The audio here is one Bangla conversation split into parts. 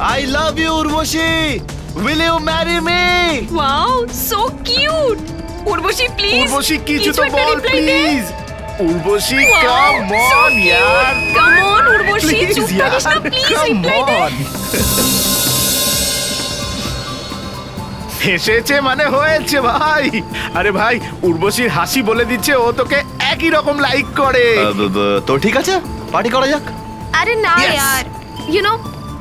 I love you, Urvashi. Will you marry me? Wow, so cute. Urvashi, please. Urvashi, কিছু তো বল, please. Urvashi, come on, yaar. Come on, Urvashi. চুপ থাকিস না, please reply দে। হেসেছে মানে হয়েছে ভাই। আরে ভাই, উর্বশীর হাসি বলে দিচ্ছে ও তোকে একই রকম লাইক করে। তো ঠিক আছে, পার্টি করা যাক। আরে না यार, you know,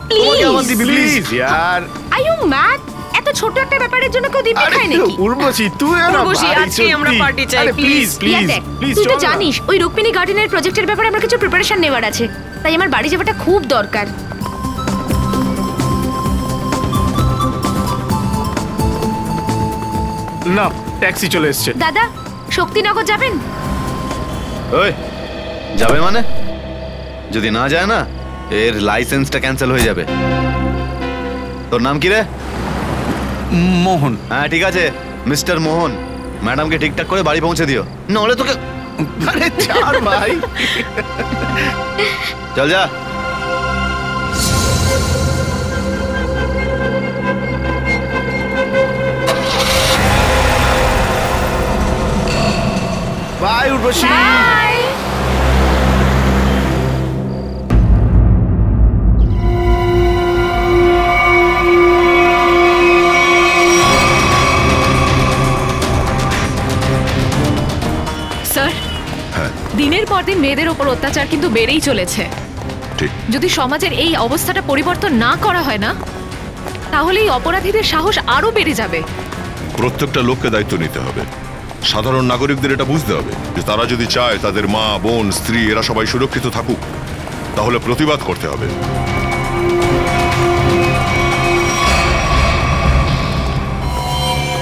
প্লিজ यार। Are you mad? এত ছোট একটা ব্যাপারের জন্য কেউ দিতে খায় নাকি? উর্বশী তুই না ভাই, উর্বশী আজকে আমরা পার্টি চাই, প্লিজ প্লিজ প্লিজ। তুই তো জানিস ওই রুকমিনী গার্ডেনের প্রজেক্টের ব্যাপারে আমার কিছু প্রিপারেশন নেওয়ার আছে, তাই আমার বাড়ি যাওয়াটা খুব দরকার। না, ট্যাক্সি চলে এসেছে। দাদা, শক্তিনগর যাবেন? ওই যাবে মানে? যদি না যায় না, এর লাইসেন্সটা ক্যান্সেল হয়ে যাবে। তোর নাম কি রে? মোহন। হ্যাঁ ঠিক আছে, মিস্টার মোহন। ম্যাডামকে ঠিকঠাক করে বাড়ি পৌঁছে দিও, নাহলে তোকে। আরে ছাড় ভাই। চল যা। বাই উর্বশী। দিনের পর দিন মেয়েদের ওপর অত্যাচার কিন্তু বেড়েই চলেছে। যদি সমাজের এই অবস্থাটা পরিবর্তন না করা হয় না, তাহলে এই অপরাধীদের সাহস আরো বেড়ে যাবে। প্রত্যেকটা লোককে দায়িত্ব নিতে হবে। সাধারণ নাগরিকদের এটা বুঝতে হবে যে তারা যদি চায় তাদের মা, বোন, স্ত্রী এরা সবাই সুরক্ষিত থাকুক, তাহলে প্রতিবাদ করতে হবে।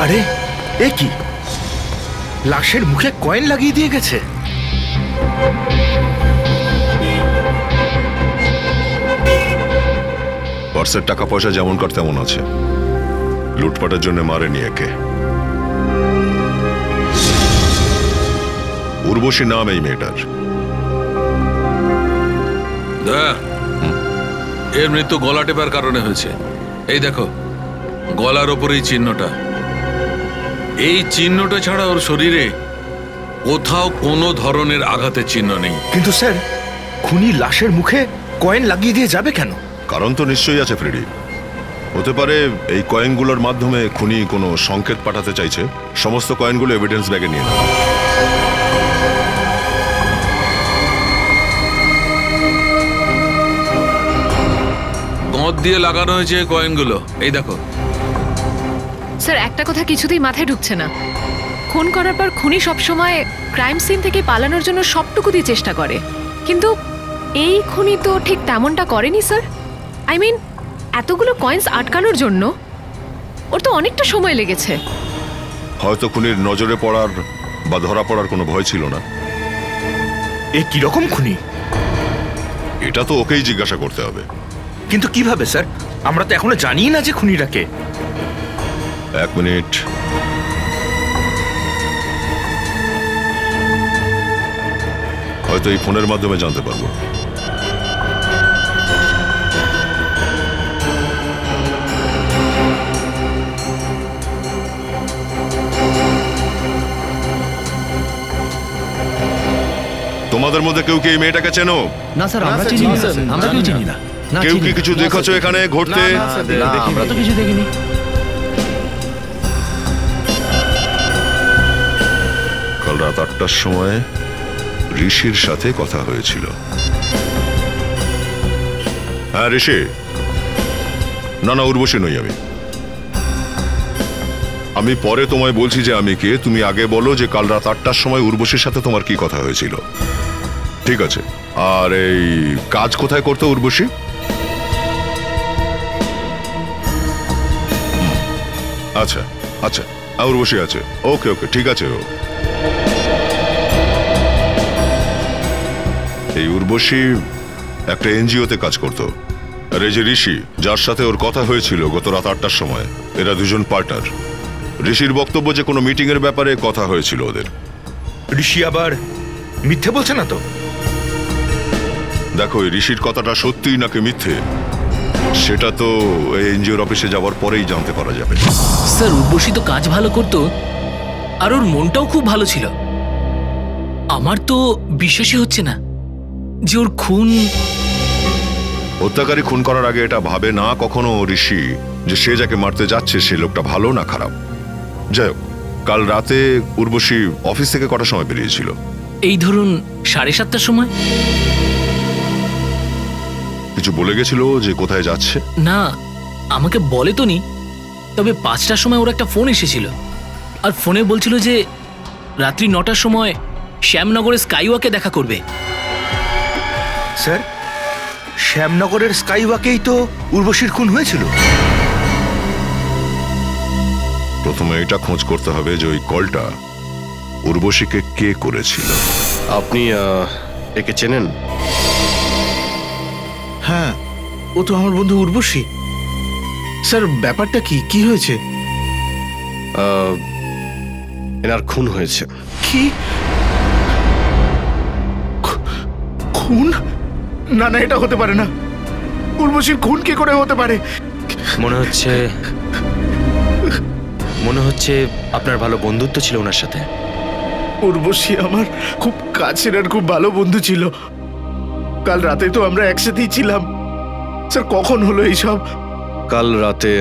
আরে এ কি, লাশের মুখে কয়েন লাগিয়ে দিয়ে গেছে? পার্সের টাকা পয়সা যেমনকার তেমন আছে, লুটপাটের জন্য মারেনি একে। উর্বশী নাম এই মেয়েটার। এর মৃত্যু গলা টেপার কারণে হয়েছে। এই দেখো, গলার ওপর এই চিহ্নটা। এই চিহ্নটা ছাড়া ওর শরীরে কোথাও কোনো ধরনের আঘাতের চিহ্ন নেই। কিন্তু স্যার, খুনি লাশের মুখে কয়েন লাগিয়ে দিয়ে যাবে কেন? কারণ তো নিশ্চয়ই আছে ফ্রেডি। হতে পারে এই কয়েনগুলোর মাধ্যমে খুনি কোনো সংকেত পাঠাতে চাইছে। সমস্ত কয়েনগুলো এভিডেন্স ব্যাগে নিয়ে নাও। গঁদ দিয়ে লাগানো হয়েছে কয়েনগুলো, এই দেখো। স্যার, একটা কথা কিছুতেই মাথায় ঢুকছে না। খুন করার পর খুনি সবসময় ক্রাইম সিন থেকে পালানোর জন্য সবটুকু দিয়ে চেষ্টা করে, কিন্তু এই খুনি তো ঠিক তেমনটা করেনি স্যার। আই মিন, এতগুলো কয়েন্স আটকানোর জন্য ওর তো অনেকটা সময় লেগেছে। হয়তো খুনির নজরে পড়ার বা ধরা পড়ার কোনো ভয় ছিল না। এ কিরকম খুনি? এটা তো ওকেই জিজ্ঞাসা করতে হবে। কিন্তু কিভাবে স্যার? আমরা তো এখনো জানি না যে খুনিটাকে। এক মিনিট। হয়তো এই ফোনের মাধ্যমে জানতে পারবো। তোমাদের মধ্যে কেউ কি এই মেয়েটাকে চেনো? না স্যার, আমরা চিনি না। আমরা কেউ চিনি না। কেউ কি কিছু দেখেছো এখানে ঘটতে? আমরা তো কিছু দেখিনি। কাল রাত 8টার সময় ঋষির সাথে কথা হয়েছিল। হ্যাঁ ঋষি। না না, উর্বশী নই আমি। আমি পরে তোমায় বলছি যে আমি কে। তুমি আগে বলো যে কাল রাত 8টার সময় উর্বশীর সাথে তোমার কি কথা হয়েছিল। ঠিক আছে। আর এই কাজ কোথায় করতো উর্বশী? আচ্ছা আচ্ছা, উর্বশী আছে। ওকে ওকে, ঠিক আছে। এই উর্বশী একটা এনজিওতে কাজ করত। আর এই যে ঋষি, যার সাথে ওর কথা হয়েছিল গত রাত 8টার সময়, এরা দুজন পার্টনার। ঋষির বক্তব্য যে কোনো মিটিং এর ব্যাপারে কথা হয়েছিল ওদের। ঋষি আবার মিথ্যে বলছে না তো? দেখো, এই ঋষির কথাটা সত্যি নাকি মিথ্যে সেটা তো এই এনজিওর অফিসে যাওয়ার পরেই জানতে পারা যাবে। স্যার উর্বশী তো কাজ ভালো করতো, আর ওর মনটাও খুব ভালো ছিল। আমার তো বিশ্বাসই হচ্ছে না যে ওর খুন। হত্যাকারী খুন করার আগে এটা ভাবে না কখনো ঋষি যে সে যাকে মারতে যাচ্ছে সে লোকটা ভালো না খারাপ। যাই হোক, কাল রাতে উর্বশী অফিস থেকে কটার সময় বেরিয়েছিল? এই ধরুন 7:30টার সময়। কিছু বলে গেছিল যে কোথায় যাচ্ছে? না, আমাকে বলে তো নি, তবে 5টার সময় ওর একটা ফোন এসেছিল, আর ফোনে বলছিল যে রাত্রি 9টার সময় শ্যামনগরের স্কাইওয়াকে দেখা করবে। স্যার, শ্যামনগরের স্কাইওয়াকেই তো উর্বশীর খুন হয়েছিল। প্রথমে এটা খোঁজ করতে হবে যে ওই কলটা উর্বশীকে কে করেছিল। আপনি একে চেনেন? হ্যাঁ, ও তো আমার বন্ধু উর্বশী। স্যার, ব্যাপারটা কি হয়েছে? এনার খুন হয়েছে। কি খুন? না না, এটা হতে পারে না। উর্বশীর খুন কি করে হতে পারে? মনে হচ্ছে আপনার ভালো বন্ধুত্ব ছিল ওনার সাথে। উর্বশী আমার খুব কাছের আর খুব ভালো বন্ধু ছিল। কাল রাতে তো আমরা একসাথেই ছিলাম। স্যার, কখন হলো এইসব? কাল রাতে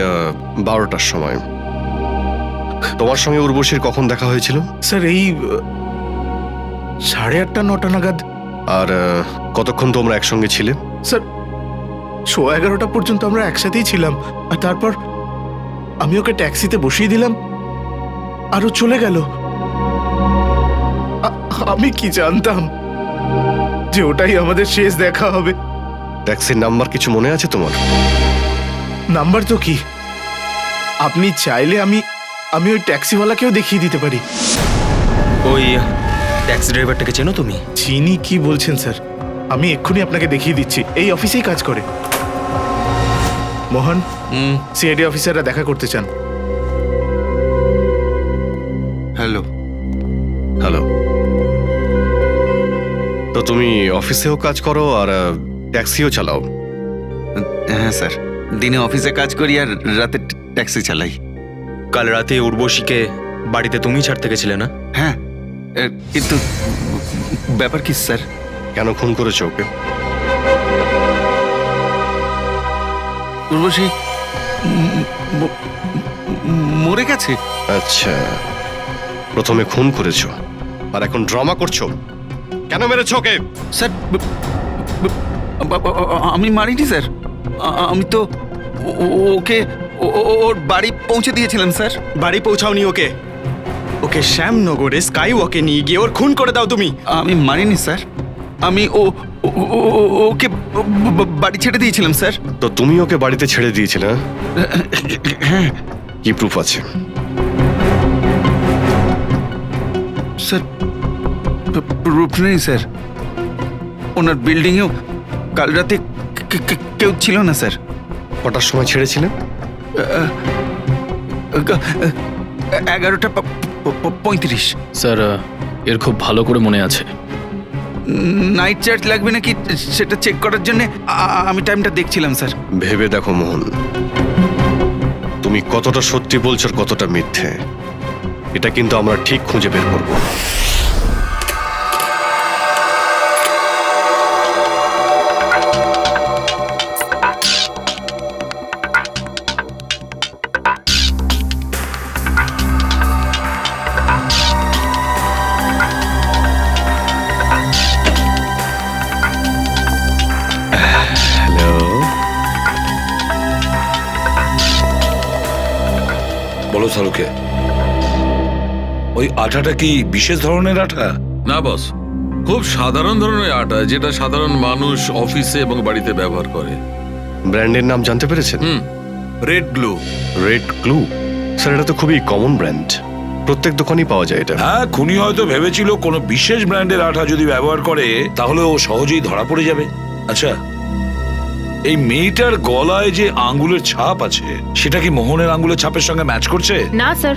12টার সময়। তোমার সঙ্গে উর্বশীর কখন দেখা হয়েছিল? স্যার, এই 8:30 9টা নাগাদ। আর কতক্ষণ তোমরা একসঙ্গে ছিলে? স্যার, 11:15 পর্যন্ত আমরা একসাথেই ছিলাম। আর তারপর আমি ওকে ট্যাক্সিতে বসিয়ে দিলাম আর ও চলে গেল। আমি কি জানতাম যে ওটাই আমাদের শেষ দেখা হবে। ট্যাক্সির নাম্বার কিছু মনে আছে তোমার? নাম্বার তো কি, আপনি চাইলে আমি ওই ট্যাক্সিওয়ালাকেও দেখিয়ে দিতে পারি। ওই ট্যাক্সি ড্রাইভারটাকে চেনো তুমি? চিনি? কি বলছেন স্যার? আমি এক্ষুনি আপনাকে দেখিয়ে দিচ্ছি। এই অফিসেই কাজ করে। মোহন, সিআইডি অফিসাররা দেখা করতে চান। হ্যালো। হ্যালো। তো তুমি অফিসেও কাজ করো আর ট্যাক্সিও চালাও? হ্যাঁ স্যার, দিনে অফিসে কাজ করি আর রাতে ট্যাক্সি চালাই। কাল রাতে উর্বশীকে বাড়িতে তুমি ছাড়তে গেছিলে না? হ্যাঁ, কিন্তু ব্যাপার কি স্যার? কেন খুন করেছো ওকে? উর্বশী মরে গেছে। আচ্ছা, প্রথমে খুন করেছো আর এখন ড্রামা করছো। কেন মেরেছো ওকে? স্যার, আমি মারিনি স্যার। আমি তো ওকে ওর বাড়ি পৌঁছে দিয়েছিলাম স্যার। বাড়ি পৌঁছাওনি ওকে, ওকে শ্যামনগরে স্কাইওয়াকে নিয়ে গিয়ে ওর খুন করে দাও তুমি। আমি মারিনি স্যার, আমি ওকে বাড়ি ছেড়ে দিয়েছিলাম স্যার। তো তুমি ওকে বাড়িতে ছেড়ে দিয়েছিলে? হ্যাঁ। কি প্রুফ আছে? স্যার, প্রুফ নেই স্যার। ওনার বিল্ডিংয়েও কাল রাতে কেউ ছিল না স্যার। কটার সময় ছেড়েছিলেন? 11:35। স্যার, এর খুব ভালো করে মনে আছে। নাইট চার্জ লাগবে নাকি সেটা চেক করার জন্য আমি টাইমটা দেখছিলাম স্যার। ভেবে দেখো মোহন, তুমি কতটা সত্যি বলছো আর কতটা মিথ্যে, এটা কিন্তু আমরা ঠিক খুঁজে বের করব। বলো শাহরুখে, ওই আটাটা কি বিশেষ ধরনের আটা? না বস, খুব সাধারণ ধরনের আটা, যেটা সাধারণ মানুষ অফিসে এবং বাড়িতে ব্যবহার করে। ব্র্যান্ডের নাম জানতে পেরেছেন? Red glue. Red glue? Sir, এটা তো খুবই কমন ব্র্যান্ড, প্রত্যেক দোকানেই পাওয়া যায় এটা। হ্যাঁ, খুনি হয়তো ভেবেছিল কোনো বিশেষ ব্র্যান্ডের আঠা যদি ব্যবহার করে তাহলে ও সহজেই ধরা পড়ে যাবে। আচ্ছা, এই মেয়েটার গলায় যে আঙ্গুলের ছাপ আছে সেটা কি মোহনের আঙ্গুলের ছাপের সঙ্গে ম্যাচ করছে? না স্যার,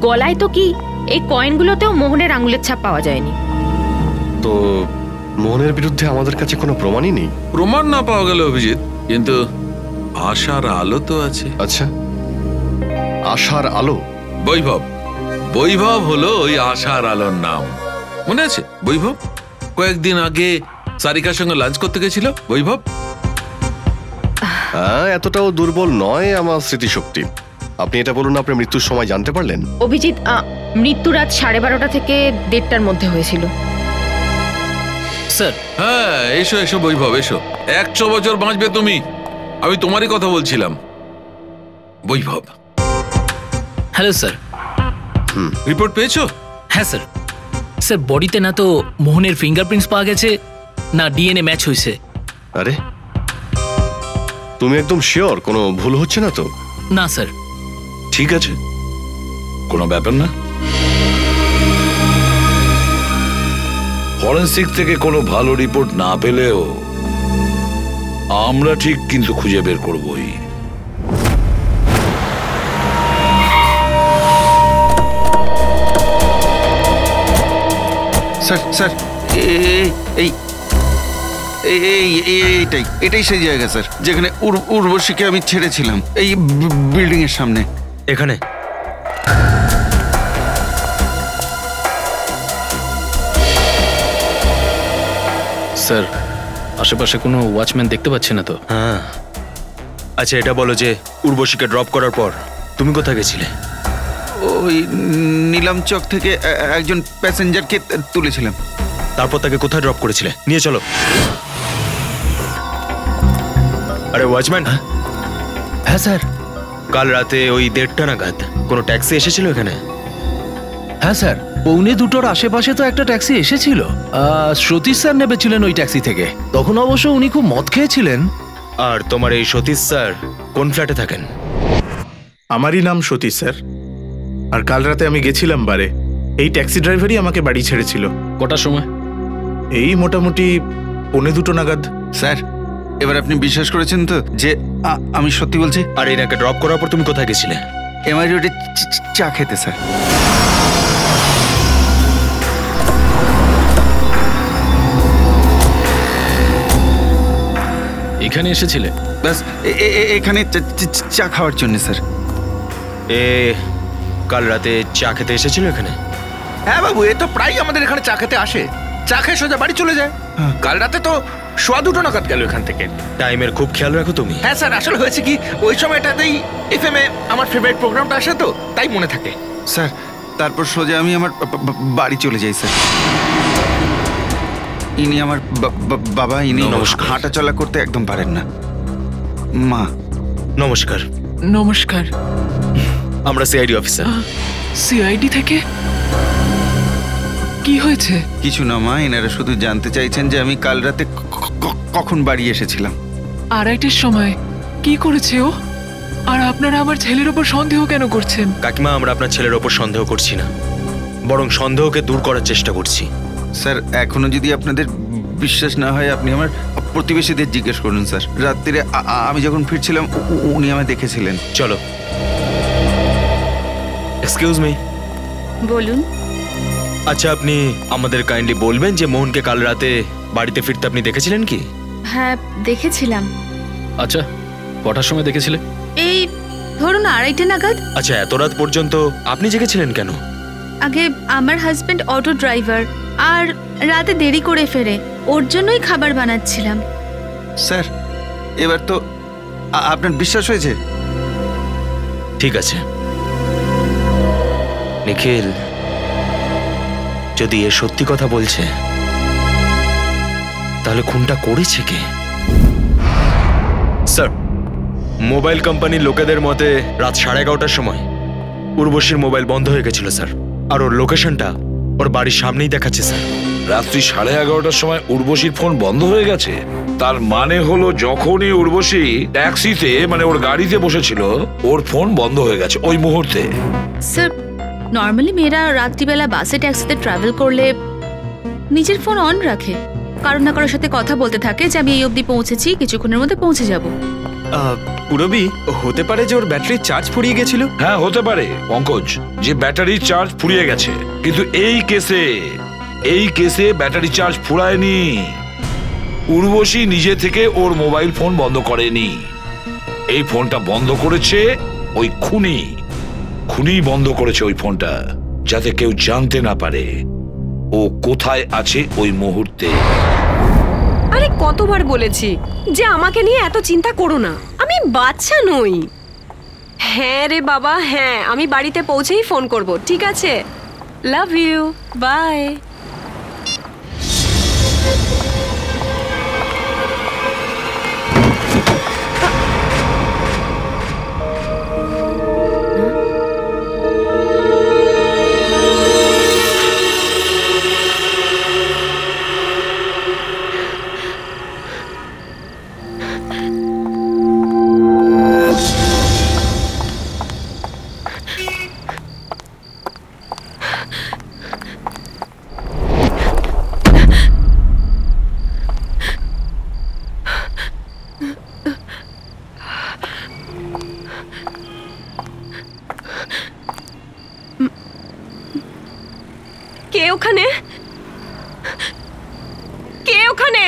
গলায় তো কি, এই কয়েনগুলোতেও মোহনের আঙ্গুলের ছাপ পাওয়া যায়নি। তো মোহনের বিরুদ্ধে আমাদের কাছে কোনো প্রমাণই নেই। প্রমাণ না পাওয়া গেল অভিজিৎ, কিন্তু আশার আলো তো আছে। আচ্ছা, আশার আলো? বৈভব, বৈভব হলো ওই আশার আলোর নাম। মনে আছে বৈভব? কয়েকদিন আগে সারিকার সঙ্গে লাঞ্চ করতে গেছিল বৈভব। হ্যাঁ, এতটাও দুর্বল নয় আমার স্মৃতিশক্তি। আপনি এটা বলুন, আপনি মৃত্যুর সময় জানতে পারলেন? অভিজিৎ, মৃত্যু রাত 12:30 থেকে 1:30টার মধ্যে হয়েছিল। স্যার। হ্যাঁ, এসো এসো বৈভব, এসো। 100 বছর বাঁচবে তুমি, আমি তোমারই কথা বলছিলাম। বৈভব। Hello sir. রিপোর্ট পেয়েছো? হ্যাঁ স্যার। স্যার, বডিতে না তো মোহনের ফিঙ্গারপ্রিন্টস পাওয়া গেছে, না ডিএনএ ম্যাচ হয়েছে। আরে, তুমি একদম শিওর কোনো ভুল হচ্ছে না তো? না স্যার। ঠিক আছে, কোনো ব্যাপার না। ফরেনসিক থেকে কোনো ভালো রিপোর্ট না পেলেও আমরা ঠিক কিন্তু খুঁজে বের করবই। স্যার স্যার, এটাই সেই জায়গা স্যার, যেখানে উর্বশীকে আমি ছেড়েছিলাম, এই বিল্ডিং এর সামনে। এখানে? স্যার, আশেপাশে কোনো ওয়াচম্যান দেখতে পাচ্ছি না তো। হ্যাঁ। আচ্ছা, এটা বলো যে উর্বশীকে ড্রপ করার পর তুমি কোথায় গেছিলে? ওই নীলাম চক থেকে একজন প্যাসেঞ্জারকে তুলেছিলাম। তারপর তাকে কোথায় ড্রপ করেছিলে? নিয়ে চলো। আরে ওয়াচম্যান। হ্যাঁ স্যার। কাল রাতে ওই 1:30 নাগাদ কোনো ট্যাক্সি এসেছিল এখানে? হ্যাঁ স্যার, 1:45-র আশেপাশে তো একটা ট্যাক্সি এসেছিল। সতীশ স্যার নেমেছিলেন ওই ট্যাক্সি থেকে। তখন অবশ্য উনি খুব মদ খেয়েছিলেন। আর তোমার এই সতীশ স্যার কোন ফ্ল্যাটে থাকেন? আমারই নাম সতীশ স্যার, আর কাল রাতে আমি গেছিলাম বারে। এই ট্যাক্সি ড্রাইভারই আমাকে বাড়ি ছেড়েছিল। কটার সময়? এই মোটামুটি 1:45 নাগাদ। স্যার, এবার আপনি বিশ্বাস করেছেন তো যে আমি সত্যি বলছি? আর এনাকে ড্রপ করার পর তুমি কোথায় গেছিলে? এমআই রোডে চা খেতে স্যার। এখানে এসেছিলে? ব্যাস এখানে চা খাওয়ার জন্য স্যার। কাল রাতে চা খেতে এসেছিল এখানে? হ্যাঁ বাবু, এ তো প্রায় আমাদের এখানে চা খেতে আসে। চা খেয়ে সোজা বাড়ি চলে যায়। কাল রাতে তো 2:15 নাগাদ গেল এখান থেকে। টাইমের খুব খেয়াল রাখো তুমি। হ্যাঁ স্যার, আসলে হয়েছে কি, ওই সময়টাতেই এফএম এ আমার ফেভারিট প্রোগ্রামটা আসে, তো তাই মনে থাকে। স্যার, তারপর সোজা আমি আমার বাড়ি চলে যাই স্যার। ইনি আমার বাবা, ইনি হাঁটা চলা করতে একদম পারেন না। মা। নমস্কার। নমস্কার। আমরা সিআইডি অফিসার। সিআইডি থেকে? কি হয়েছে? কিছু না মা, এনারা শুধু জানতে চাইছেন যে আমি কাল রাতে কখন বাড়ি এসেছিলাম। 2:30-এর সময়? কি করেছে ও? আর আপনারা আমার ছেলের ওপর সন্দেহ কেন করছেন? কাকিমা, আমরা আপনার ছেলের ওপর সন্দেহ করছি না, বরং সন্দেহকে দূর করার চেষ্টা করছি। স্যার, এখনো যদি আপনাদের বিশ্বাস না হয়, আপনি আমার প্রতিবেশীদের জিজ্ঞেস করুন স্যার। রাত্রিরে আমি যখন ফিরছিলাম উনি আমায় দেখেছিলেন। চলো। Excuse me. বলুন। আচ্ছা, আপনি আমাদের কাইন্ডলি বলবেন যে মোহনকে কাল রাতে বাড়িতে ফিরতে আপনি দেখেছিলেন কি? হ্যাঁ, দেখেছিলাম। আচ্ছা, কটার সময় দেখেছিলে? এই ধরুন 2:30 নাগাদ। আচ্ছা, এত রাত পর্যন্ত আপনি জেগেছিলেন কেন? আগে আমার হাজবেন্ড অটো ড্রাইভার, আর রাতে দেরি করে ফেরে, ওর জন্যই খাবার বানাচ্ছিলাম। স্যার, এবার তো আপনার বিশ্বাস হয়েছে? ঠিক আছে নিখিল, যদি এ সত্যি কথা বলছে তাহলে খুনটা করেছে কে? স্যার, মোবাইল কোম্পানির লোকেদের মতে রাত 11:30টার সময় উর্বশীর মোবাইল বন্ধ হয়ে গেছিল স্যার, আর ওর লোকেশনটা ওর বাড়ির সামনেই দেখাচ্ছে স্যার। রাত্রি 11:30টার সময় উর্বশীর ফোন বন্ধ হয়ে গেছে? তার মানে হলো যখনই উর্বশী ট্যাক্সিতে, মানে ওর গাড়িতে বসেছিল, ওর ফোন বন্ধ হয়ে গেছে ওই মুহূর্তে। স্যার, নর্মালি মেয়েরা রাত্রিবেলা বাসে ট্যাক্সিতে ট্রাভেল করলে নিজের ফোন অন রাখে, কারো না কারোর সাথে কথা বলতে থাকে যে আমি এই অবধি পৌঁছেছি, কিছুক্ষণের মধ্যে পৌঁছে যাব। পুরবি, হতে পারে যে ওর ব্যাটারির চার্জ ফুরিয়ে গেছিল। হ্যাঁ, হতে পারে পঙ্কজ, যে ব্যাটারির চার্জ ফুরিয়ে গেছে, কিন্তু এই কেসে ব্যাটারি চার্জ ফুরায়নি। উর্বশী নিজে থেকে ওর মোবাইল ফোন বন্ধ করেনি। এই ফোনটা বন্ধ করেছে ওই খুনি বন্ধ করেছে ওই ফোনটা, যাতে কেউ জানতে না পারে ও কোথায় আছে ওই মুহূর্তে। আরে কতবার বলেছি যে আমাকে নিয়ে এত চিন্তা করো না, আমি বাচ্চা নই। হ্যাঁ রে বাবা, হ্যাঁ, আমি বাড়িতে পৌঁছেই ফোন করব, ঠিক আছে? Love you, by. কে ওখানে? কে ওখানে?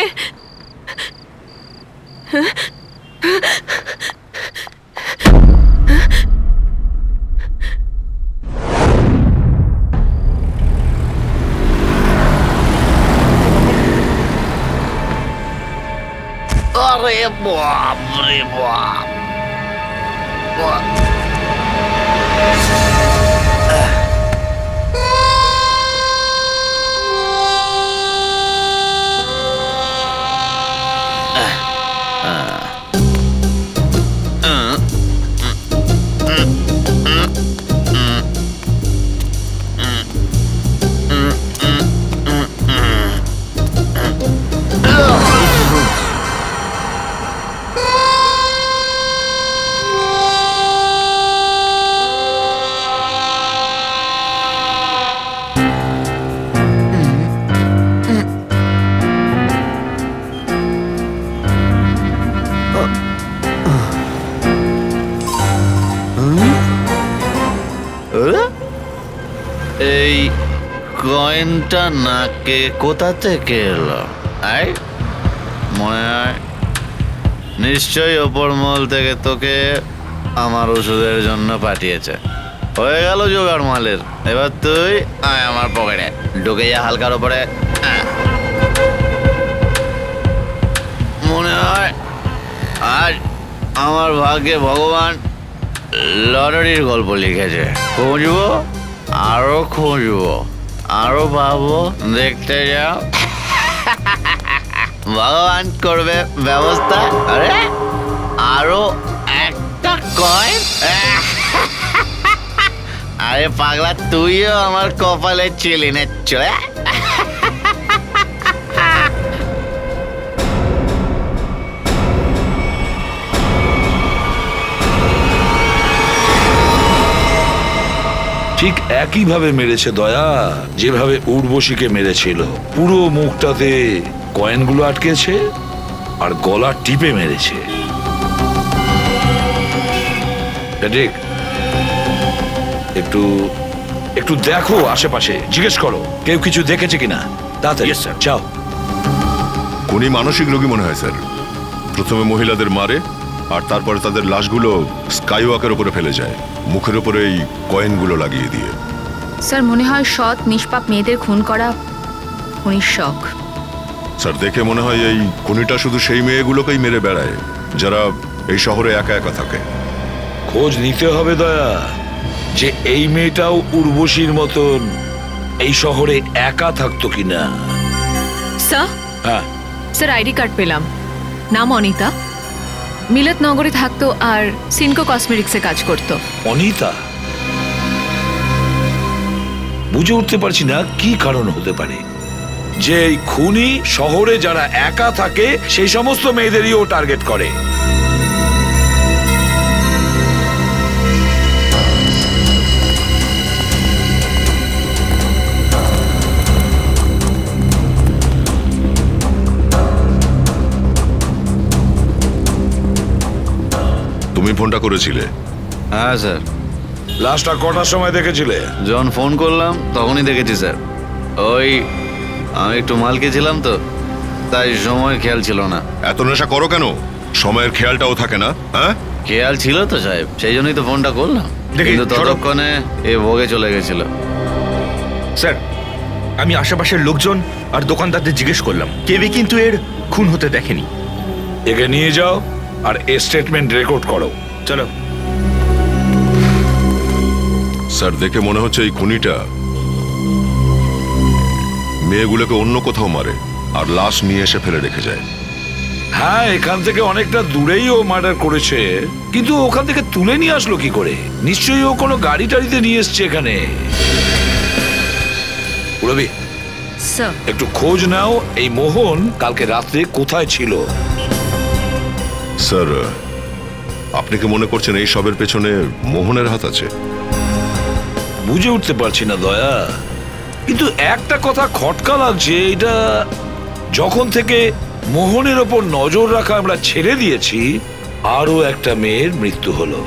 আরে বাপ রে বাপ! এই কয়েনটা নাকে কোথা থেকে এলো? মনে হয় নিশ্চয়ই ওপর মহল থেকে তোকে আমার ওষুধের জন্য পাঠিয়েছে। হয়ে গেল জোগাড় মালের। এবার তুই আমার পকেটে ঢুকে যা হালকার ওপরে। মনে হয় আর আমার ভাগ্যে ভগবান লটারির গল্প লিখেছে। খুঁজবো, আরো খুঁজবো, আরো পাবো, দেখতে যাও। ভগবান করবে ব্যবস্থা। আরে আরো একটা কয়েন? আরে পাগলা, তুইও আমার কপালে চিলি নেচ্ছ। ঠিক একইভাবে মেরেছে দয়া, যেভাবে উর্বশীকে মেরেছিল। পুরো মুখটাতে কয়েনগুলো আটকেছে আর গলা টিপে মেরেছে। ঠিক, একটু একটু দেখো আশেপাশে, জিজ্ঞেস করো কেউ কিছু দেখেছে কিনা। তাড়াতাড়ি যাও। খুনি মানসিক রোগী মনে হয় স্যার। প্রথমে মহিলাদের মারে আর তারপরে তাদের লাশগুলো স্কাইওয়াকের উপরে ফেলে যায়, মুখের উপরে এই কয়েনগুলো লাগিয়ে দিয়ে। স্যার মনে হয় সৎ নিষ্পাপ মেয়েদের খুন করা খুনির শখ। স্যার দেখে মনে হয় এই খুনিটা শুধু সেই মেয়েগুলোকেই মেরে বেড়ায় যারা এই শহরে একা একা থাকে। খোঁজ নিতে হবে দয়া, যে এই মেয়েটাও উর্বশীর মতন এই শহরে একা থাকতো কিনা। স্যার, হ্যাঁ স্যার আইডি কার্ড পেলাম, নাম অনিতা, মিলতনগরে থাকতো আর সিনকো কসমেটিক্সে কাজ করতো। অনিতা? বুঝে উঠতে পারছি না কি কারণ হতে পারে যে এই খুনি শহরে যারা একা থাকে সেই সমস্ত মেয়েদেরই ও টার্গেট করে। তুমি ফোনটা করেছিলে? হ্যাঁ স্যার। লাস্টটা কটার সময় দেখেছিলে? যখন ফোন করলাম তখনই দেখেছি স্যার। ওই আমি একটু মাল খেয়েছিলাম তো, তাই সময়ের খেয়াল ছিল না। এত নেশা করো কেন? সময়ের খেয়ালটাও থাকে না? হ্যাঁ, খেয়াল ছিল তো সাহেব, সেই জন্যই তো ফোনটা করলাম। দেখি, কিন্তু সরব। ততক্ষণে এ ভোগে চলে গেছিল। স্যার, আমি আশেপাশের লোকজন আর দোকানদারদের জিজ্ঞেস করলাম, কেউই কিন্তু এর খুন হতে দেখেনি। একে নিয়ে যাও আর স্টেটমেন্ট রেকর্ড করো। চলো। স্যার, দেখে মনে হচ্ছে এই খুনিটা মেয়েগুলোকে অন্য কোথাও মারে আর লাশ নিয়ে এসে ফেলে রেখে যায়। হ্যাঁ, এখান থেকে অনেকটা দূরেই ও মার্ডার করেছে, কিন্তু ওখান থেকে তুলে নিয়ে আসলো কি করে? নিশ্চয়ই ও কোনো গাড়ি টাড়িতে নিয়ে এসছে এখানে। রবি, স্যার, একটু খোঁজ নাও এই মোহন কালকে রাত্রে কোথায় ছিল। স্যার, আপনি কি মনে করছেন এই সবের পেছনে মোহনের হাত আছে? বুঝে উঠতে পারছি না দয়া, কিন্তু একটা কথা খটকা লাগছে, এটা যখন থেকে মোহনের ওপর নজর রাখা আমরা ছেড়ে দিয়েছি, আরো একটা মেয়ের মৃত্যু হলো।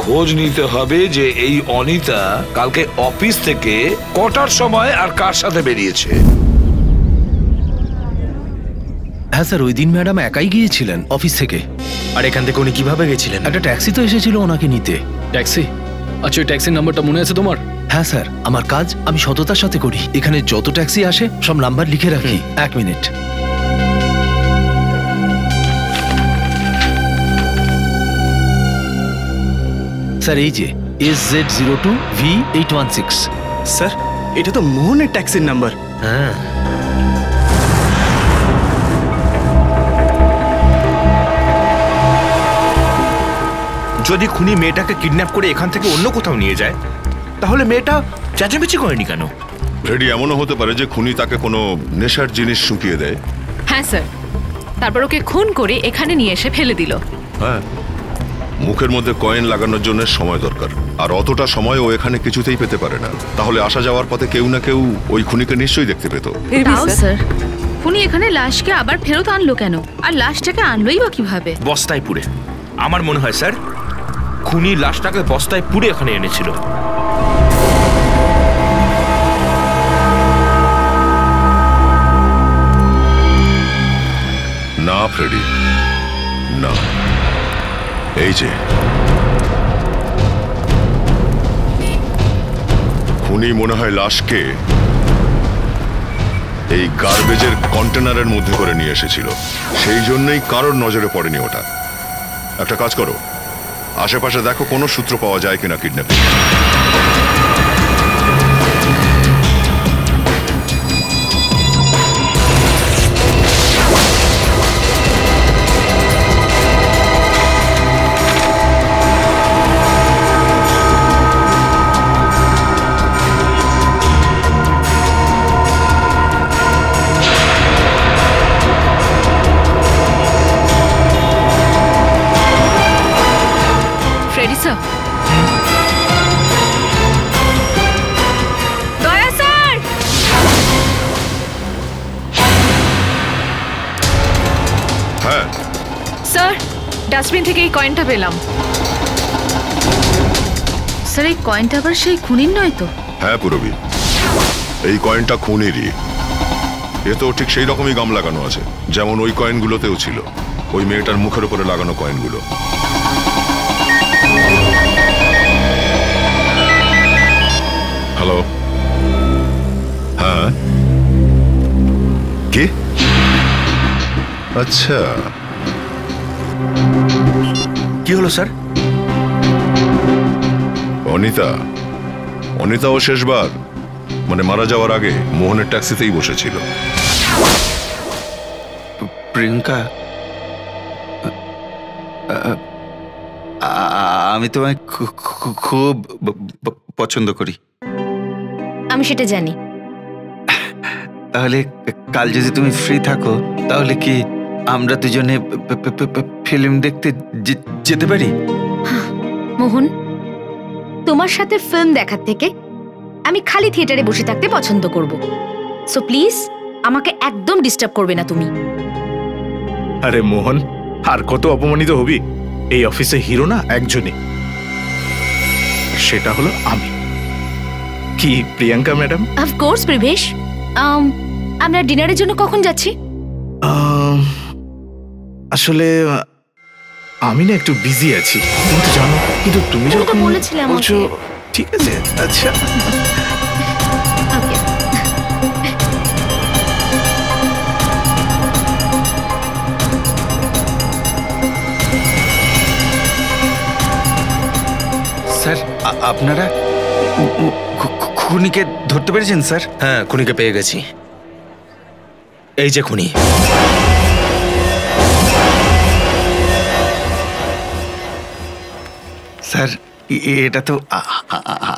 খোঁজ নিতে হবে যে এই অনিতা কালকে অফিস থেকে কটার সময় আর কার সাথে বেরিয়েছে। হ্যাঁ স্যার, ওই দিন ম্যাডাম একাই গিয়েছিলেন অফিস থেকে। আর এখান থেকে উনি কিভাবে গেছিলেন? একটা ট্যাক্সি তো এসেছিল ওনাকে নিতে। ট্যাক্সি? আচ্ছা, ওই ট্যাক্সির নাম্বারটা মনে আছে তোমার? হ্যাঁ স্যার, আমার কাজ আমি সততার সাথে করি। এখানে যত ট্যাক্সি আসে সব নাম্বার লিখে রাখি। 1 মিনিট। স্যার, এই যে SZ02V816। স্যার, এটা তো মোহনের ট্যাক্সির নাম্বার। হ্যাঁ। যদি খুনি মেয়েটাকে কিডন্যাপ করে এখান থেকে অন্য কোথাও নিয়ে যায়, তাহলে মেয়েটা চেঁচামেচি করেনি কেন? ফ্রেডি, এমনও হতে পারে যে খুনি তাকে কোনো নেশার জিনিস শুকিয়ে দেয়। হ্যাঁ স্যার, তারপর ওকে খুন করে এখানে নিয়ে এসে ফেলে দিল। হ্যাঁ, মুখের মধ্যে কয়েন লাগানোর জন্য সময় দরকার, আর অতটা সময় ও এখানে কিছুতেই পেতে পারে না। তাহলে আসা যাওয়ার পথে কেউ না কেউ ওই খুনিকে নিশ্চয়ই দেখতে পেত। তাও স্যার, খুনি এখানে লাশকে আবার ফেরত আনলো কেন? আর লাশটাকে আনলোই বা কিভাবে? বস্তায় পুরে। আমার মনে হয় স্যার, খুনি লাশটাকে বস্তায় পুরে এখানে এনেছিল। না ফ্রেডি, না। এই যে খুনি মনে হয় লাশকে এই গার্বেজের কন্টেনারের মধ্যে করে নিয়ে এসেছিল, সেই জন্যই কারোর নজরে পড়েনি ওটা। একটা কাজ করো, আশেপাশে দেখো কোনো সূত্র পাওয়া যায় কিনা কিডন্যাপিং। ফ্রেডি স্যার, দয়া স্যার। হ্যাঁ স্যার, ডাস্টবিন থেকে এই কয়েনটা পেলাম। স্যার, এই কয়েনটা আবার সেই খুনির নয় তো? হ্যাঁ পুরবি, এই কয়েনটা খুনেরই। এ তো ঠিক সেই রকমই গাম লাগানো আছে, যেমন ওই কয়েনগুলোতেও ছিল, ওই মেয়েটার মুখের উপরে লাগানো কয়েনগুলো। হ্যালো, হ্যাঁ কে? আচ্ছা, কি হলো স্যার? অনিতা, অনিতাও শেষবার মানে মারা যাওয়ার আগে মোহনের ট্যাক্সিতেই বসেছিল। প্রিয়াঙ্কা, আমি তোমায় খুব পছন্দ করি। আমি সেটা জানি। তাহলে কাল যদি তুমি ফ্রি থাকো, তাহলে কি আমরা দুজনে ফিল্ম দেখতে যেতে পারি? মোহন, তোমার সাথে ফিল্ম দেখার থেকে আমি খালি থিয়েটারে বসে থাকতে পছন্দ করব। সো প্লিজ আমাকে একদম ডিস্টার্ব করবে না তুমি। আরে মোহন, আর কত অপমানিত হবি? এই অফিসে হিরো না একজনই, সেটা হলো আমি। কি প্রিয়াঙ্কা ম্যাডাম? অফকোর্স প্রবেশ। আমরা ডিনারের জন্য কখন যাচ্ছি? আসলে আমি না একটু বিজি আছি, তুমি তো জানো, কিন্তু তুমি তুমি তো যখন বলেছিলে আমাকে। বলছো ঠিক আছে। আচ্ছা স্যার আপনারা খুনিকে ধরতে পেরেছেন স্যার? হ্যাঁ, খুনিকে পেয়ে গেছি। এই যে খুনি। স্যার এটা তো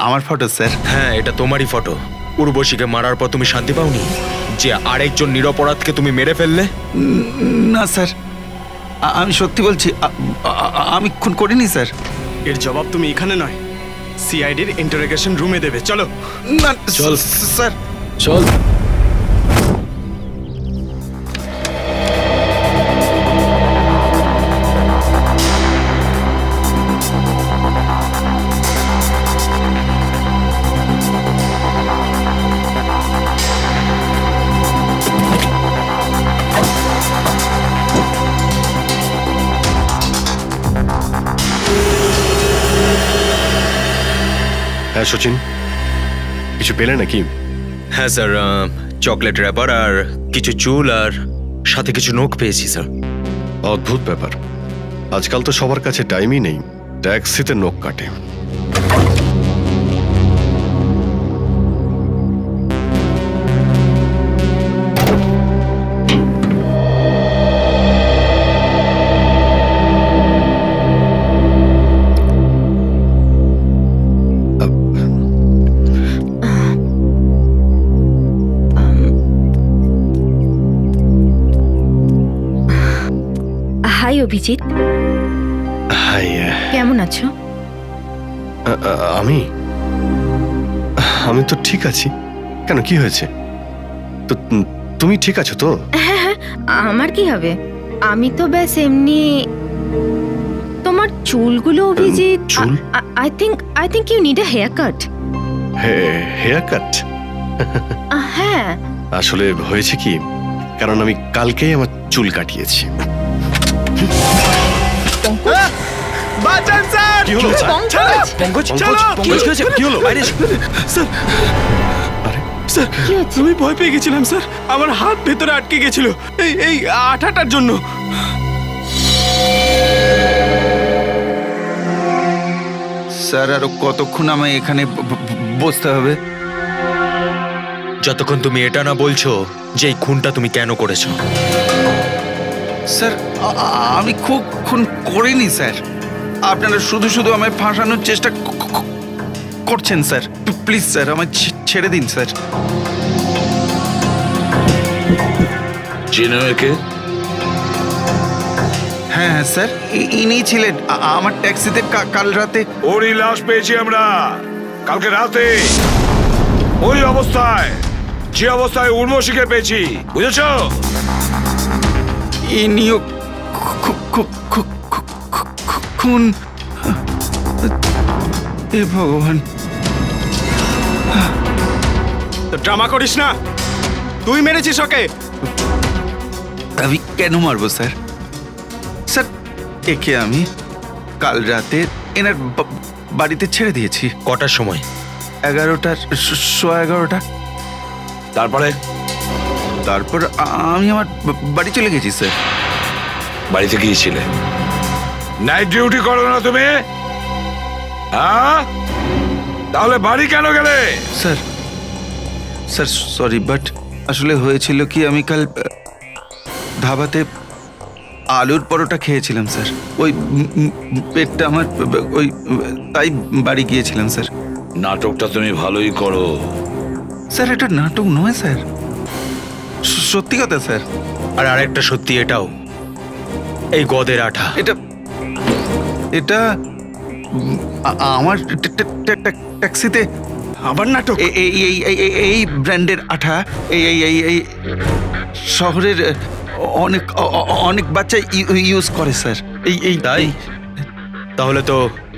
আমার ফটো স্যার। হ্যাঁ, এটা তোমারই ফটো। উর্বশীকে মারার পর তুমি শান্তি পাওনি যে আরেকজন নিরপরাধকে তুমি মেরে ফেললে? না স্যার, আমি সত্যি বলছি, আমি খুন করিনি স্যার। এর জবাব তুমি এখানে নয়, সিআইডির ইন্টারোগেশন রুমে দেবে। চলো। না চল স্যার, চল। হ্যাঁ সচিন, কিছু পেলে নাকি? হ্যাঁ স্যার, চকলেট র্যাপার আর কিছু চুল আর সাথে কিছু নখ পেয়েছি স্যার। অদ্ভুত ব্যাপার, আজকাল তো সবার কাছে টাইমই নেই ট্যাক্সিতে নখ কাটে। হাই অভিজিৎ। হাই। কেমন আছো? আমি আমি তো ঠিক আছি। কেন, কি হয়েছে? তো তুমি ঠিক আছো তো? হ্যাঁ হ্যাঁ, আমার কি হবে, আমি তো ব্যাস এমনি। তোমার চুলগুলো অভিজিৎ, চুল? I think you need a hair cut. Hair cut? হ্যাঁ, আসলে হয়েছে কি, কারণ আমি কালকেই আমার চুল কাটিয়েছি। বাঁচান স্যার! কি হলো? পঙ্কজ, চলো! পঙ্কজ, কি হয়েছে? কি হলো? বাইরে এসো। স্যার, স্যার, আমি ভয় পেয়ে গেছিলাম স্যার, আমার হাত ভেতরে আটকে গেছিল এই আঠাটার জন্য। স্যার আরো কতক্ষণ আমায় এখানে বসতে হবে? যতক্ষণ তুমি এটা না বলছো যে এই খুনটা তুমি কেন করেছো। স্যার আমি খুন করিনি স্যার, আপনারা শুধু শুধু আমায় ফাঁসানোর চেষ্টা করছেন স্যার। প্লিজ স্যার, আমায় ছেড়ে দিন স্যার। চেনো একে? হ্যাঁ হ্যাঁ স্যার, ইনি ছিলেন আমার ট্যাক্সিতে কাল রাতে। ওরই লাশ পেয়েছি আমরা কালকে রাতে, ওই অবস্থায়, যে অবস্থায় উর্বশীকে পেয়েছি, বুঝেছো? ইনিও খুন। এ ভগবান! ড্রামা করিস না, তুই মেরেছিস ওকে। আমি কেন মারবো স্যার? স্যার একে আমি কাল রাতে এনার বাড়িতে ছেড়ে দিয়েছি। কটার সময়? 11টা, 11:15। তারপর আমি আমার বাড়ি চলে গেছি স্যার। বাড়িতে গিয়েছিলে? নাইট ডিউটি করো না তুমি? হ্যাঁ, তাহলে বাড়ি কেন গেলে? স্যার সরি, বাট আসলে হয়েছিল কি, আমি কাল ধাবাতে আলুর পরোটা খেয়েছিলাম স্যার, ওই পেটটা আমার ওই তাই বাড়ি গিয়েছিলাম স্যার। নাটকটা তুমি ভালোই করো স্যার। এটা নাটক নয় স্যার, সত্যি কথা স্যার। আর আরেকটা সত্যি এটাও, এই গদের আঠা। এটা আমার ট্যাক্সিতে আবার নাটক? এই ব্র্যান্ডের আঠা এই শহরের অনেক বাচ্চা ইউজ করে স্যার। এই তাই? তাহলে তো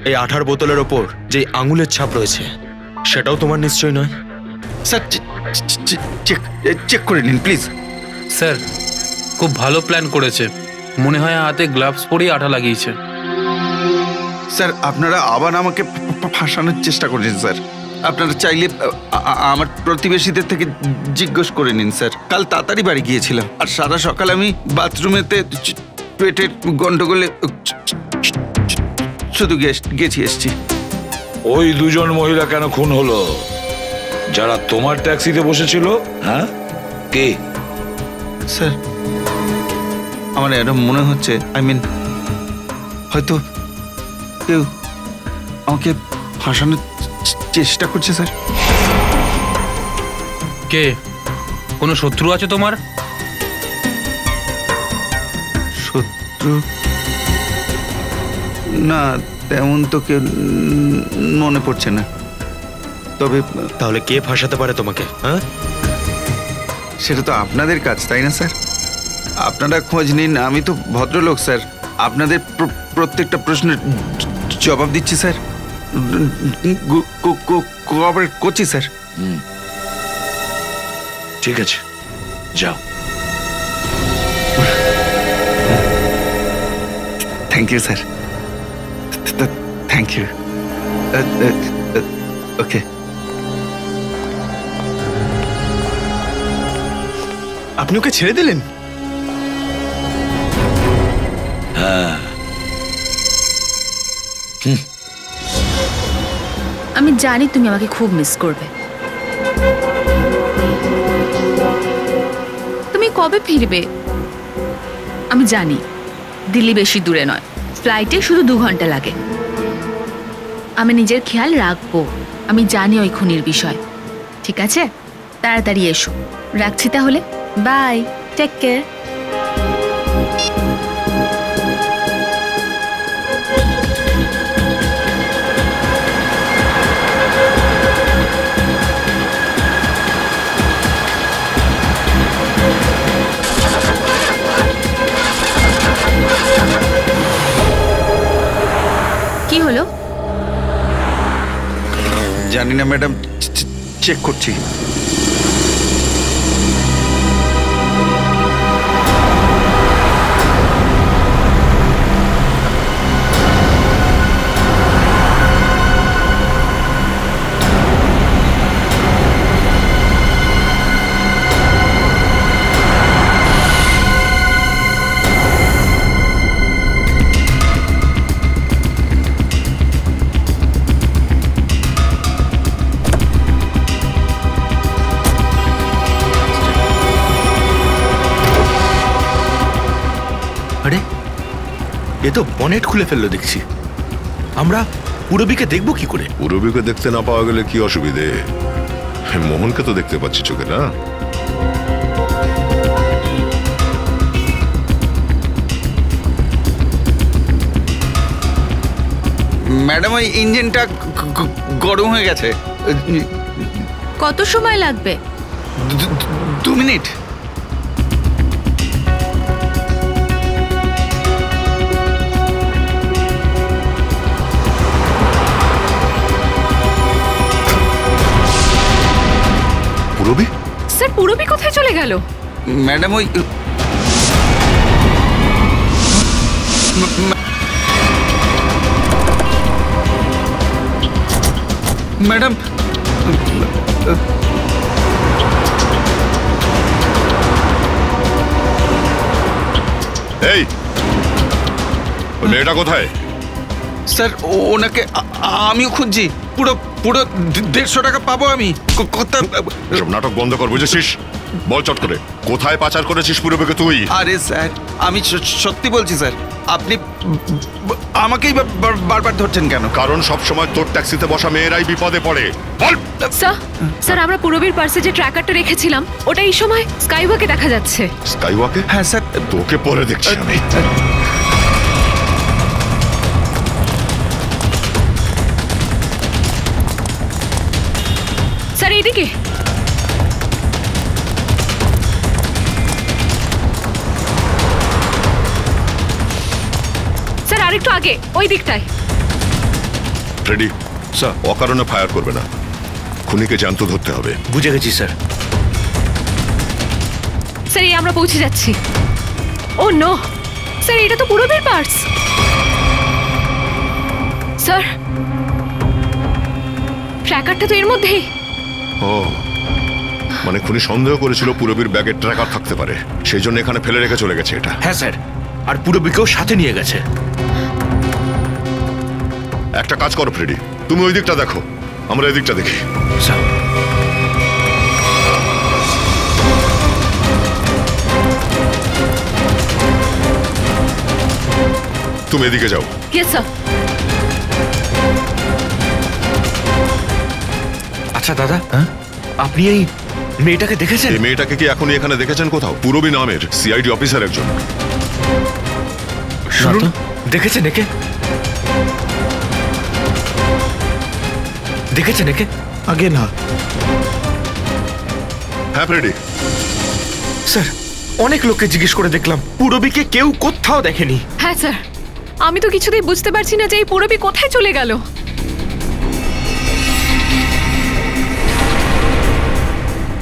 এই আঠার বোতলের ওপর যে আঙুলের ছাপ রয়েছে সেটাও তোমার নিশ্চয় নয়। স্যার চেক করে নিন প্লিজ। স্যার খুব ভালো প্ল্যান করেছে, মনে হয় হাতে গ্লাভস পরেই আঠা লাগিয়েছে। স্যার আপনারা আবার আমাকে ফাঁসানোর চেষ্টা করছেন স্যার। আপনারা চাইলে আমার প্রতিবেশীদের থেকে জিজ্ঞেস করে নিন স্যার। কাল তাড়াতাড়ি বাড়ি গিয়েছিলাম, আর সারা সকাল আমি বাথরুমেতে পেটের গন্ডগোলে শুধু গেছি এসছি। ওই দুজন মহিলা কেন খুন হলো যারা তোমার ট্যাক্সিতে বসেছিল? হ্যাঁ, কে? স্যার আমার এরকম মনে হচ্ছে, হয়তো কেউ আমাকে ফাঁসানোর চেষ্টা করছে স্যার। কে? কোনো শত্রু আছে তোমার? শত্রু না, তেমন তো কেউ মনে পড়ছে না। তবে তাহলে কে ফাঁসাতে পারে তোমাকে? হ্যাঁ, সেটা তো আপনাদের কাজ, তাই না স্যার? আপনারা খোঁজ নিন। আমি তো ভদ্রলোক স্যার, আপনাদের প্রত্যেকটা প্রশ্নের জবাব দিচ্ছি স্যার, কোঅপারেট করছি স্যার। ঠিক আছে, যাও। Thank you sir, thank you. Okay, আপনি ওকে ছেড়ে দিলেন? হ্যাঁ। আমি জানি তুমি আমাকে খুব মিস করবে। তুমি কবে ফিরবে? আমি জানি দিল্লি বেশি দূরে নয়, ফ্লাইটে শুধু 2 ঘন্টা লাগে। আমি নিজের খেয়াল রাখবো। আমি জানি ওই খুনির বিষয়। ঠিক আছে, তাড়াতাড়ি এসো। রাখছি তাহলে, বাই, টেক কেয়ার। কি হলো? জানি না ম্যাডাম, চেক করছি। এ তো বনেট খুলে ফেললো দেখছি। আমরা পুরবীকে দেখবো কি করে? পুরবীকে দেখতে না পাওয়া গেলে কি অসুবিধে? মোহনকে তো দেখতে পাচ্ছি চোখে, না? ম্যাডাম, ওই ইঞ্জিনটা গরম হয়ে গেছে। কত সময় লাগবে? 2 মিনিট। পুরবী? স্যার, পুরবী কোথায় চলে গেল? ম্যাডাম, ওই ম্যাডাম, এই মেয়েটা কোথায়? স্যার ওনাকে আমিও খুঁজছি। পুরো 150 টাকা পাবো আমি। সব নাটক বন্ধ কর, বুঝেছিস? বল চট করে, কোথায় পাচার করেছিস পুরবীকে তুই? আরে স্যার, আমি সত্যি বলছি স্যার। আপনি আমাকেই বারবার ধরছেন কেন? কারণ সব সময় তোর ট্যাক্সিতে বসা মেয়েরাই বিপদে পড়ে। বল। স্যার, আমরা পুরবীর পার্সে যে ট্র্যাকারটা রেখেছিলাম, ওটা এই সময় স্কাইওয়াকে দেখা যাচ্ছে। স্কাইওয়াকে? হ্যাঁ স্যার। তোকে পরে দেখছি আমি। স্যার, এইদিকে। স্যার, আরেকটু আগে, ওই দিকটায়। ফ্রেডি, স্যার, অকারণে ফায়ার করবে না। খুনিকে জ্যান্ত ধরতে হবে। বুঝে গেছি স্যার। স্যার, এই আমরা পৌঁছে যাচ্ছি। ও নো স্যার, এটা তো পুরবীর পার্স। স্যার, ট্র্যাকারটা তো এর মধ্যেই। ও, মানে খুনি সন্দেহ করেছিল পুরবীর ব্যাগে ট্র্যাকার থাকতে পারে, সেই জন্য এখানে ফেলে রেখে চলে গেছে এটা। হ্যাঁ স্যার, আর পুরবীকেও সাথে নিয়ে গেছে। একটা কাজ করো ফ্রেডি, তুমি ওই দিকটা দেখো, আমরা এই দিকটা দেখি। তুমি এদিকে যাও। Yes sir. আচ্ছা দাদা, আপনি এই মেয়েটাকে দেখেছেন? এই মেয়েটাকে কি এখনই এখানে দেখেছেন কোথাও? পুরবী নামের সিআইডি অফিসার একজন। শুনুন, দেখেছেন একে? দেখেছেন একে? আগে না। হ্যাঁ ফ্রেডি। স্যার, অনেক লোককে জিজ্ঞেস করে দেখলাম, পুরবীকে কেউ কোথাও দেখেনি। হ্যাঁ স্যার, আমি তো কিছুতেই বুঝতে পারছি না যে এই পুরবী কোথায় চলে গেল।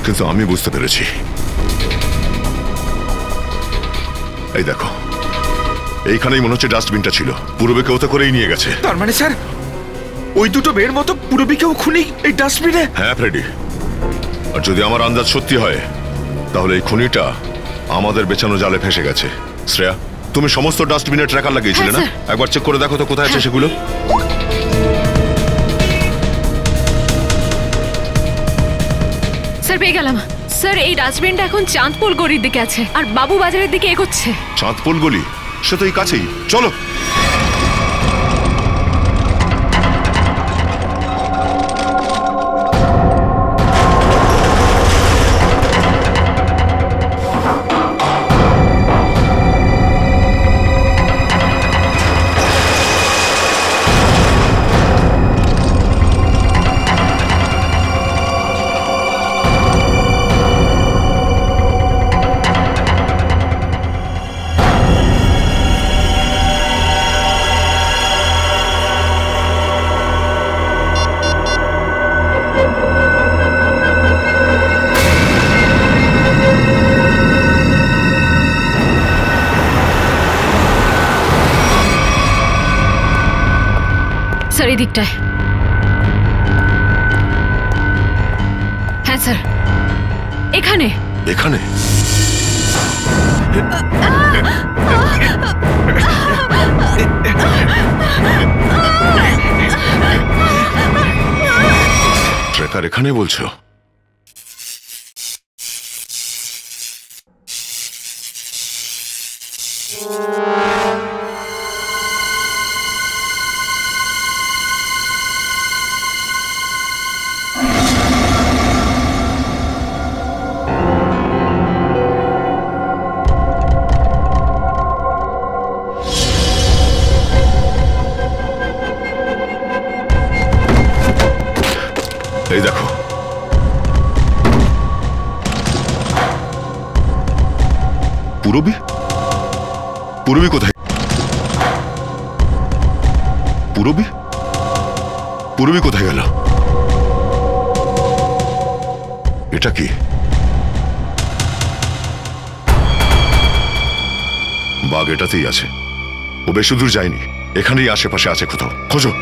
কিন্তু আমি বুঝতে পেরেছি। এই দেখো, এইখানেই মনে হচ্ছে ডাস্টবিনটা ছিল, পুরবীকে ওতে করেই নিয়ে গেছে। তার মানে স্যার, ওই দুটো বের মতো পুরবীকেও খুনি এই ডাস্টবিনে? হ্যাঁ ফ্রেডি, আর যদি আমার আন্দাজ সত্যি হয় তাহলে এই খুনিটা আমাদের বেচানো জালে ফেসে গেছে। শ্রেয়া, তুমি সমস্ত ডাস্টবিনে ট্র্যাকার লাগিয়েছিলে না? একবার চেক করে দেখো তো কোথায় আছে সেগুলো। স্যার, পেয়ে গেলাম। স্যার, এই ডাস্টবিনটা এখন চাঁদপুর গলির দিকে আছে আর বাবু বাজারের দিকে এগোচ্ছে। চাঁদপুর গলি? সে তো এই কাছেই, চলো। স্যার, এই দিকটায়। হ্যাঁ স্যার, এখানে। এখানে? ট্র্যাকার এখানে বলছো? এই দেখো, পুরবী? পুরবী কোথায়? পুরবী? পুরবী কোথায় গেল? এটা কি? বাঘ এটাতেই আছে, ও বেশি দূর যায়নি, এখানেই আশেপাশে আছে কোথাও, খোঁজো।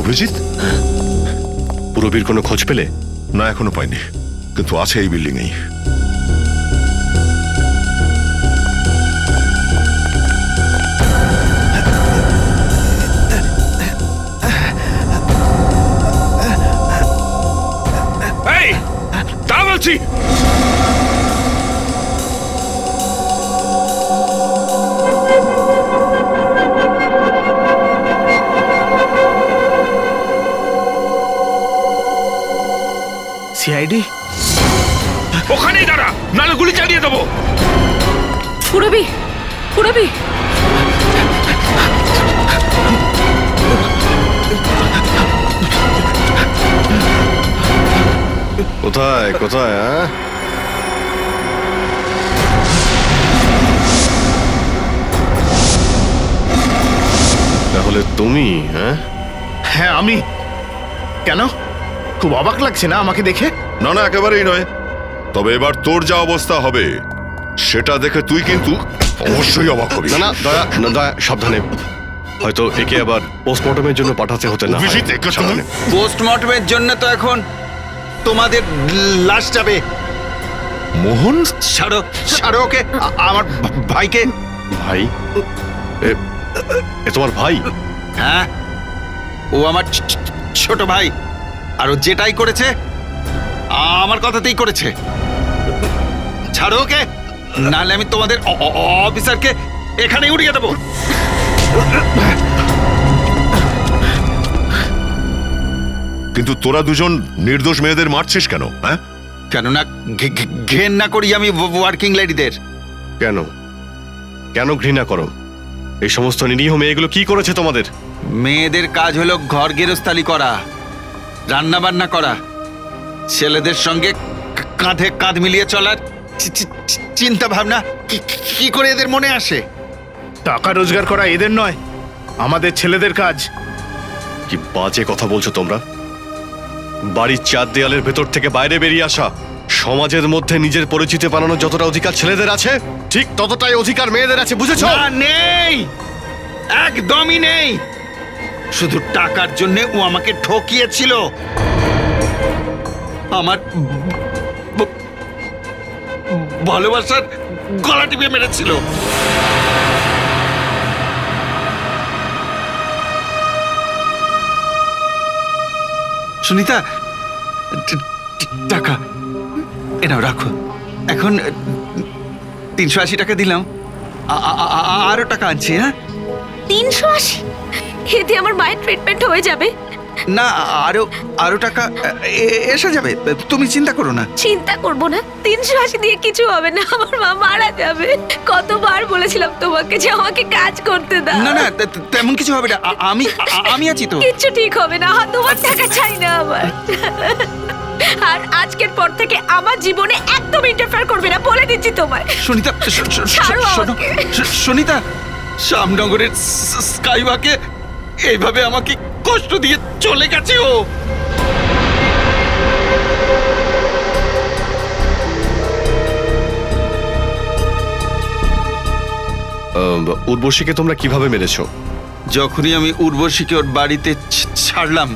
অভিজিৎ, পুরবীর কোনো খোঁজ পেলে? না, এখনো পাইনি, কিন্তু আছে এই বিল্ডিং এই। তা বলছি। সিআইডি ওখানেই দাঁড়া, নালে গুলি চালিয়ে দেবো। পুরবী, পুরবী। কোথায় কোথায়? তাহলে তাহলে তুমি? হ্যাঁ আমি। কেন, খুব অবাক লাগছে না আমাকে দেখে? না না, একেবারেই নয়। তবে এবার তোর যা অবস্থা হবে সেটা দেখে তুই কিন্তু অবশ্যই অবাক হবি। না না দয়া, না দয়া, সাবধানে। হয়তো একে আবার পোস্টমর্টমের জন্য পাঠাতে হতে না। পোস্টমর্টমের জন্য তো এখন তোমাদের লাশ যাবে। মোহন, ছাড়ো ছাড়ো ওকে, আমার ভাইকে। ভাই? এ তোমার ভাই? হ্যাঁ, ও আমার ছোট ভাই। আর ও যেটাই করেছে আমার কথাতেই করেছে। ছাড়ো ওকে, নাহলে আমি তোমাদের অফিসারকে এখানেই উড়িয়ে দেবো। কিন্তু তোরা দুজন নির্দোষ মেয়েদের মারছিস কেন? হ্যাঁ, কেননা ঘেন্না করি আমি ওয়ার্কিং লেডিদের। কেন কেন ঘৃণা করো? এই সমস্ত নিরীহ মেয়েগুলো কি করেছে তোমাদের? মেয়েদের কাজ হলো ঘর গেরস্তালি করা, রান্না বান্না করা, ছেলেদের সঙ্গে কাঁধে কাঁধ মিলিয়ে চলার চিন্তা ভাবনা কি করে এদের মনে আসে? টাকা রোজগার করা এদের নয়, আমাদের ছেলেদের কাজ। কি বাজে কথা বলছো তোমরা! বাড়ির চার দেয়ালের ভেতর থেকে বাইরে বেরিয়ে আসা, সমাজের মধ্যে নিজের পরিচিতি বানানোর যতটা অধিকার ছেলেদের আছে, ঠিক ততটাই অধিকার মেয়েদের আছে, বুঝেছো? না, নেই, একদমই নেই। শুধু টাকার জন্য ও আমাকে ঠকিয়েছিল। আমার ভালোবাসার গলা টিপে মেরেছিল। সুনিতা, টাকা এনাও রাখো। এখন 380 টাকা দিলাম, আরো টাকা আনছি। হ্যাঁ, 380? এতে আমার মায়ের ট্রিটমেন্ট হয়ে যাবে। না, আরো টাকা এসে যাবে, তুমি চিন্তা করো না। চিন্তা করবো না? 380 দিয়ে কিছু হবে না, আমার মা মারা যাবে। কতবার বলেছিলাম তোমাকে যে আমাকে কাজ করতে দাও। না না, তেমন কিছু হবে না, আমি আছি তো। কিচ্ছু ঠিক হবে না, তোমার টাকা চাই না আমার। আর আজকের পর থেকে আমার জীবনে একদম ইন্টারফেয়ার করবে না, বলে দিচ্ছি তোমায়। সুনিতা, সুনিতা, শ্যামনগরের স্কাইওয়াকে এইভাবে আমাকে কষ্ট দিয়ে চলে গেছে ও। উর্বশীকে তোমরা কিভাবে মেরেছো? যখনই আমি উর্বশীকে ওর বাড়িতে ছাড়লাম,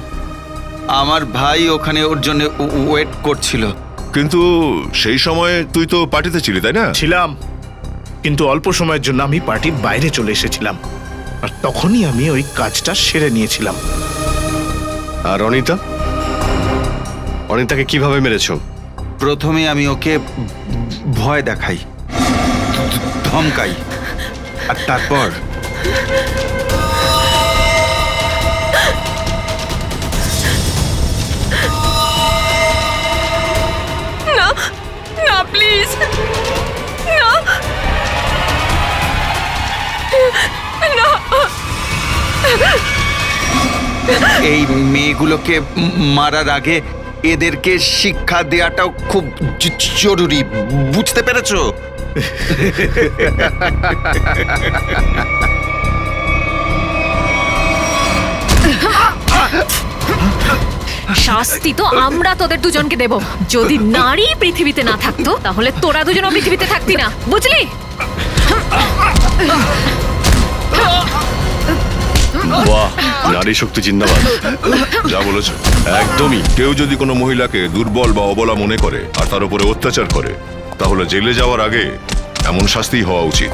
আমার ভাই ওখানে ওর জন্য ওয়েট করছিল। কিন্তু সেই সময় তুই তো পার্টিতে ছিলি, তাই না? ছিলাম, কিন্তু অল্প সময়ের জন্য আমি পার্টির বাইরে চলে এসেছিলাম, আর তখনই আমি ওই কাজটা সেরে নিয়েছিলাম। আর অনিতা? অনিতাকে কিভাবে মেরেছো? প্রথমে আমি ওকে ভয় দেখাই, ধমকাই, আর তারপর না না, প্লিজ না না। এই মেয়েগুলোকে মারার আগে এদেরকে শিক্ষা দেওয়াটাও খুব জরুরি, বুঝতে পেরেছো? শাস্তি তো আমরা তোদের দুজনকে দেব। যদি নারী পৃথিবীতে না থাকতো তাহলে তোরা দুজনও পৃথিবীতে থাকতি না, বুঝলি? বাহ, নারী শক্তি জিন্দাবাদ। যা বলেছো একদমই। কেউ যদি কোনো মহিলাকে দুর্বল বা অবলা মনে করে আর তার উপরে অত্যাচার করে, তাহলে জেলে যাওয়ার আগে এমন শাস্তি হওয়া উচিত।